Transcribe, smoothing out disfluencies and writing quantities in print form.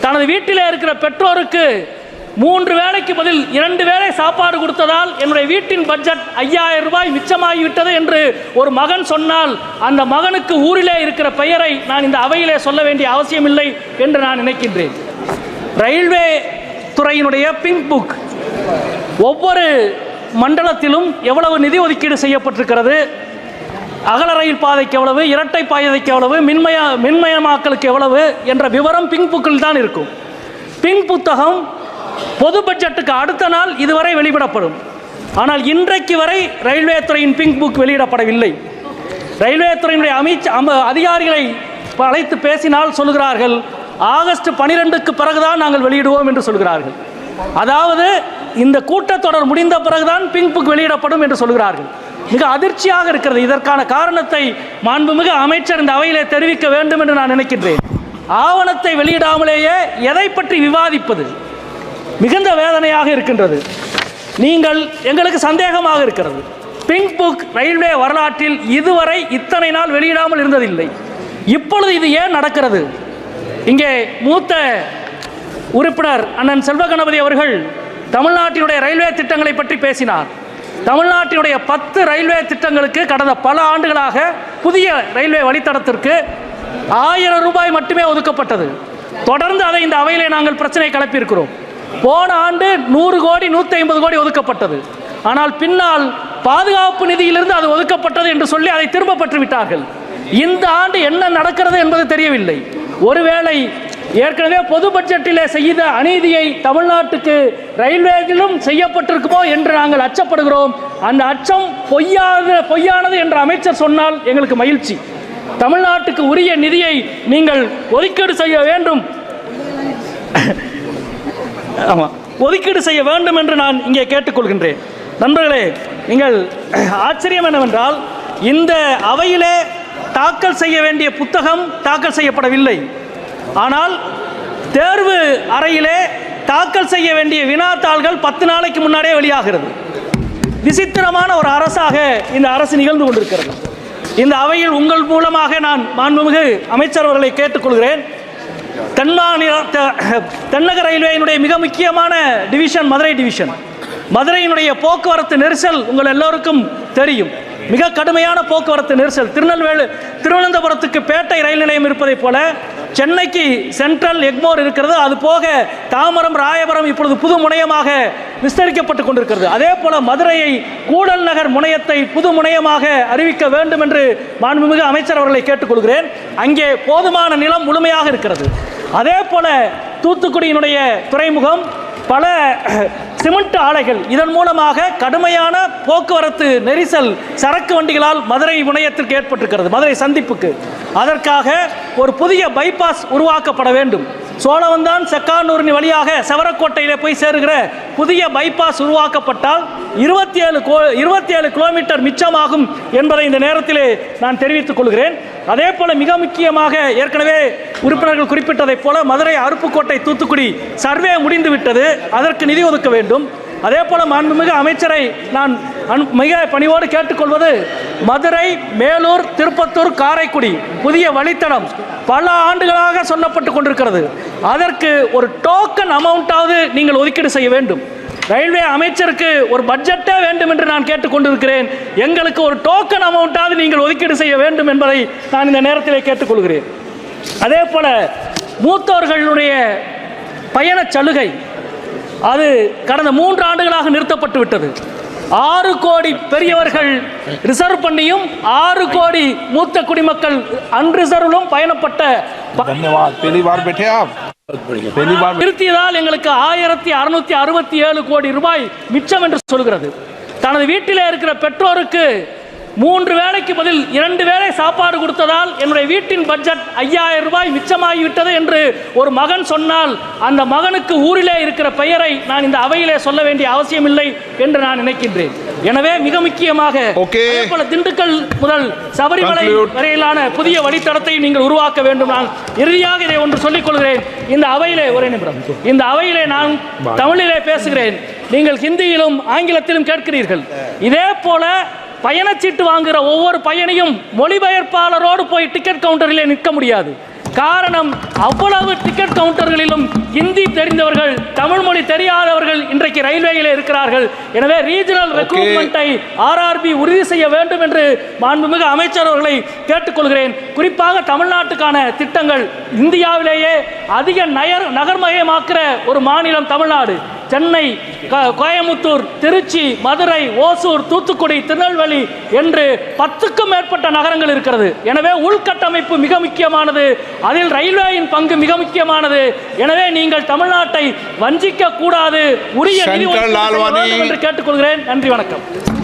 தனது வீட்டிலே இருக்கிற பெற்றோருக்கு 3 வேளைக்கு பதில் 2 வேளை சாப்பாடு கொடுத்ததால் என்னுடைய வீட்டின் பட்ஜெட் 5000 ரூபாய் மிச்சமாகிவிட்டது என்று ஒரு மகன் சொன்னால் அந்த மகனுக்கு ஊரிலே இருக்கிற பெயரை நான் இந்த அவையிலே சொல்ல வேண்டிய அவசியமில்லை என்று நான் நினைக்கின்றேன். ரயில்வே துறையினுடைய பிங்க் புக் ஒவ்வொரு மண்டலத்திலும் எவ்வளவு நிதி ஒதுக்கீடு செய்யப்பட்டிருக்கிறது, அகல ரயில் பாதைக்கு எவ்வளவு, இரட்டை பாதைக்கு எவ்வளவு, மின்மயமாக்கலுக்கு எவ்வளவு என்ற விவரம் பிங்க் புக்கில் தான் இருக்கும். பிங்க் புத்தகம் பொது பட்ஜெட்டுக்கு அடுத்த நாள் இதுவரை வெளியிடப்படும். ஆனால் இன்றைக்கு வரை ரயில்வே துறையின் பிங்க் புக் வெளியிடப்படவில்லை. ரயில்வே துறையினுடைய அதிகாரிகளை அழைத்து பேசினால் சொல்கிறார்கள், ஆகஸ்ட் 12க்கு பிறகுதான் நாங்கள் வெளியிடுவோம் என்று சொல்கிறார்கள். அதாவது இந்த கூட்டத்தொடர் முடிந்த பிறகுதான் பிங்க் புக் வெளியிடப்படும் என்று சொல்கிறார்கள். மிக அதிர்ச்சியாக இருக்கிறது. இதற்கான காரணத்தை மாண்புமிகு அமைச்சர் இந்த அவையிலே தெரிவிக்க வேண்டும் என்று நான் நினைக்கின்றேன். ஆவணத்தை வெளியிடாமலேயே எதை பற்றி விவாதிப்பது மிகுந்த வேதனையாக இருக்கின்றது. நீங்கள் எங்களுக்கு சந்தேகமாக இருக்கிறது. பிங்க் புக் ரயில்வே வரலாற்றில் இதுவரை இத்தனை நாள் வெளியிடாமல் இருந்ததில்லை. இப்பொழுது இது ஏன் நடக்கிறது? இங்கே மூத்த உறுப்பினர் அண்ணன் செல்வ கணபதி அவர்கள் தமிழ்நாட்டினுடைய ரயில்வே திட்டங்களை பற்றி பேசினார். தமிழ்நாட்டினுடைய 10 ரயில்வே திட்டங்களுக்கு கடந்த பல ஆண்டுகளாக புதிய ரயில்வே வழித்தடத்திற்கு 1000 ரூபாய் மட்டுமே ஒதுக்கப்பட்டது. தொடர்ந்து அதை இந்த அவையிலே நாங்கள் பிரச்சனை கிளப்பியிருக்கிறோம். போன ஆண்டு 100 கோடி 150 கோடி ஒதுக்கப்பட்டது. ஆனால் பின்னால் பாதுகாப்பு நிதியிலிருந்து அது ஒதுக்கப்பட்டது என்று சொல்லி அதை திரும்ப பெற்று விட்டார்கள். இந்த ஆண்டு என்ன நடக்கிறது என்பது தெரியவில்லை. ஒருவேளை ஏற்கனவே பொது பட்ஜெட்டிலே செய்த அநீதியை தமிழ்நாட்டுக்கு ரயில்வேயிலும் செய்யப்பட்டிருக்குமோ என்று நாங்கள் அச்சப்படுகிறோம். அந்த அச்சம் பொய்யானது என்று அமைச்சர் சொன்னால் எங்களுக்கு மகிழ்ச்சி. தமிழ்நாட்டுக்கு உரிய நிதியை நீங்கள் ஒதுக்கீடு செய்ய வேண்டும், ஒதுக்கீடு செய்ய வேண்டும் என்று நான் இங்கே கேட்டுக்கொள்கின்றேன். நண்பர்களே, நீங்கள் ஆச்சரியம் என்னவென்றால் இந்த அவையிலே தாக்கல் செய்ய வேண்டிய புத்தகம் தாக்கல் செய்யப்படவில்லை. ஆனால் தேர்வு அறையிலே தாக்கல் செய்ய வேண்டிய வினாத்தாள்கள் 10 நாளைக்கு முன்னாடியே வெளியாகிறது. விசித்திரமான ஒரு அரசாக இந்த அரசு நிகழ்ந்து கொண்டிருக்கிறது. இந்த அவையில் உங்கள் மூலமாக நான் மாண்புமிகு அமைச்சர் அவர்களை கேட்டுக்கொள்கிறேன். தென்னக ரயில்வேயினுடைய மிக முக்கியமான டிவிஷன் மதுரை டிவிஷன். மதுரையினுடைய போக்குவரத்து நெரிசல் உங்கள் எல்லோருக்கும் தெரியும். மிக கடுமையான போக்குவரத்து நெரிசல். திருவனந்தபுரத்துக்கு பேட்டை ரயில் நிலையம் இருப்பதைப் போல சென்னைக்கு சென்ட்ரல் எக்மோர் இருக்கிறது. அது போக தாம்பரம் ராயபுரம் இப்பொழுது புது முனையமாக விஸ்தரிக்கப்பட்டு கொண்டிருக்கிறது. அதே போல மதுரையை கூடல் நகர் முனையத்தை புது முனையமாக அறிவிக்க வேண்டும் என்று மாண்புமிகு அமைச்சர் அவர்களை கேட்டுக்கொள்கிறேன். அங்கே போதுமான நிலம் முழுமையாக இருக்கிறது. அதே போல தூத்துக்குடியினுடைய துறைமுகம், பல சிமெண்ட் ஆலைகள், இதன் மூலமாக கடுமையான போக்குவரத்து நெரிசல் சரக்கு வண்டிகளால் மதுரை முனையத்திற்கு ஏற்பட்டிருக்கிறது, மதுரை சந்திப்புக்கு. அதற்காக ஒரு புதிய பைபாஸ் உருவாக்கப்பட வேண்டும். சோழவந்தான் செக்கானூர் வழியாக செவரக்கோட்டையிலே போய் சேருகிற புதிய பைபாஸ் உருவாக்கப்பட்டால் 27 கிலோமீட்டர் மிச்சமாகும் என்பதை இந்த நேரத்திலே நான் தெரிவித்துக் கொள்கிறேன். அதே போல மிக முக்கியமாக ஏற்கனவே உறுப்பினர்கள் குறிப்பிட்டதைப் போல மதுரை அருப்புக்கோட்டை தூத்துக்குடி சர்வே முடிந்துவிட்டது. அதற்கு நிதி ஒதுக்க வேண்டும். அதே போல மாண்புமிகு அமைச்சரை நான் மிக பணிவோடு கேட்டுக்கொள்வது, மதுரை, மேலூர், திருப்பத்தூர், காரைக்குடி புதிய வழித்தடம் பல ஆண்டுகளாக சொல்லப்பட்டு கொண்டிருக்கிறது. அதற்கு ஒரு டோக்கன் அமௌண்ட்டாவது நீங்கள் ஒதுக்கீடு செய்ய வேண்டும். ரயில்வே அமைச்சருக்கு ஒரு பட்ஜெட்டே வேண்டும் என்று நான் கேட்டுக்கொண்டிருக்கிறேன். எங்களுக்கு ஒரு டோக்கன் அமௌண்ட்டாவது நீங்கள் ஒதுக்கீடு செய்ய வேண்டும் என்பதை நான் இந்த நேரத்தில் கேட்டுக்கொள்கிறேன். அதே போல மூத்தோர்களுடைய பயணச் சலுகை அது கடந்த 3 ஆண்டுகளாக நிறுத்தப்பட்டு விட்டது. 6 கோடி பெரியவர்கள் ரிசர்வ் பண்ணியும் 6 கோடி மூத்த குடிமக்கள் அன்ரிசர்வ்லும் பயணப்பட்ட நிறுத்தியதால் எங்களுக்கு 1667 கோடி ரூபாய் மிச்சம் என்று சொல்கிறது. தனது வீட்டிலே இருக்கிற பெற்றோருக்கு 3 வேளைக்கு பதில் 2 வேளை சாப்பாடு கொடுத்ததால் என்னுடைய வீட்டின் பட்ஜெட் 5000 ரூபாய் மிச்சமாகிவிட்டது என்று ஒரு மகன் சொன்னால் அந்த மகனுக்கு ஊரிலே இருக்கிற பெயரை நான் இந்த அவையிலே சொல்ல வேண்டிய அவசியமில்லை என்று நான் நினைக்கின்றேன். எனவே மிக முக்கியமாக திண்டுக்கல் முதல் சபரிமலை வரையிலான புதிய வழித்தடத்தை நீங்கள் உருவாக்க வேண்டும். நான் இறுதியாக இதை ஒன்று சொல்லிக் கொள்கிறேன். இந்த அவையிலே ஒரே நிமிடம், இந்த அவையிலே நான் தமிழிலே பேசுகிறேன், நீங்கள் ஹிந்தியிலும் ஆங்கிலத்திலும் கேட்கிறீர்கள். இதே போல பயணச்சீட்டு வாங்குகிற ஒவ்வொரு பயணியும் மொழிபெயர்ப்பாளரோடு போய் டிக்கெட் கவுண்டரிலே நிற்க முடியாது. காரணம் அவ்வளவு டிக்கெட் கவுண்டர்களிலும் ஹிந்தி தெரிந்தவர்கள், தமிழ் மொழி தெரியாதவர்கள் இன்றைக்கு ரயில்வேயில் இருக்கிறார்கள். எனவே ரீஜனல் ரெக்ரூட்மெண்ட்டை ஆர்ஆர்பி உறுதி செய்ய வேண்டும் என்று மாண்புமிகு அமைச்சர் அவர்களை கேட்டுக்கொள்கிறேன். குறிப்பாக தமிழ்நாட்டுக்கான திட்டங்கள், இந்தியாவிலேயே அதிக நகர்மயமாக்குற ஒரு மாநிலம் தமிழ்நாடு. சென்னை, கோயமுத்தூர், திருச்சி, மதுரை, ஓசூர், தூத்துக்குடி, திருநெல்வேலி என்று 10க்கும் மேற்பட்ட நகரங்கள் இருக்கிறது. எனவே உள்கட்டமைப்பு மிக முக்கியமானது, அதில் ரயில்வேயின் பங்கு மிக முக்கியமானது. எனவே நீங்கள் தமிழ்நாட்டை வஞ்சிக்க கூடாது, உரிய நிதி ஒதுக்கீடு செய்ய வேண்டும் என்று கேட்டுக்கொள்கிறேன். நன்றி, வணக்கம்.